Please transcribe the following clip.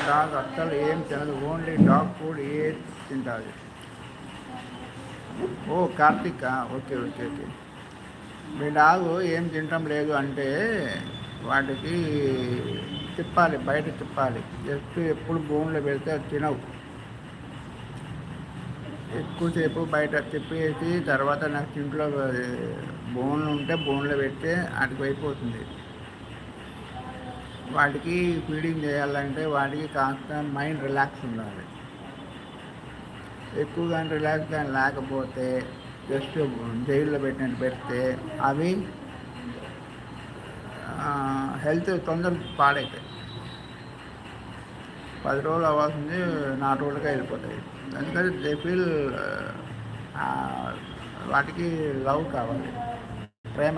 Dog అస్సలు ఏం తినదు, ఓన్లీ డాగ్ ఫుడ్ తింటుంది. ఓ కార్తీక్, ఓకే ఓకే ఓకే. మీ డాగు ఏం తినటం లేదు అంటే వాటికి తిప్పాలి, బయట తిప్పాలి. జస్ట్ ఎప్పుడు బోన్లో పెడితే అది తినవు. ఎక్కువసేపు బయట తిప్పేసి తర్వాత నెక్స్ట్ ఇంట్లో బోన్లు ఉంటే బోన్లో పెడితే వాటికి అయిపోతుంది. వాటికి ఫీడింగ్ చేయాలంటే వాటికి కాస్త మైండ్ రిలాక్స్ ఉండాలి. ఎక్కువగా రిలాక్స్ కానీ లేకపోతే జస్ట్ జైల్లో పెట్టినట్టు పెడితే అవి హెల్త్ తొందరగా పాడైతాయి. 10 రోజులు అవ్వాల్సింది 4 రోజులకే వెళ్ళిపోతాయి. ఎందుకంటే దే ఫీల్ వాటికి లవ్ కావాలి, ప్రేమ.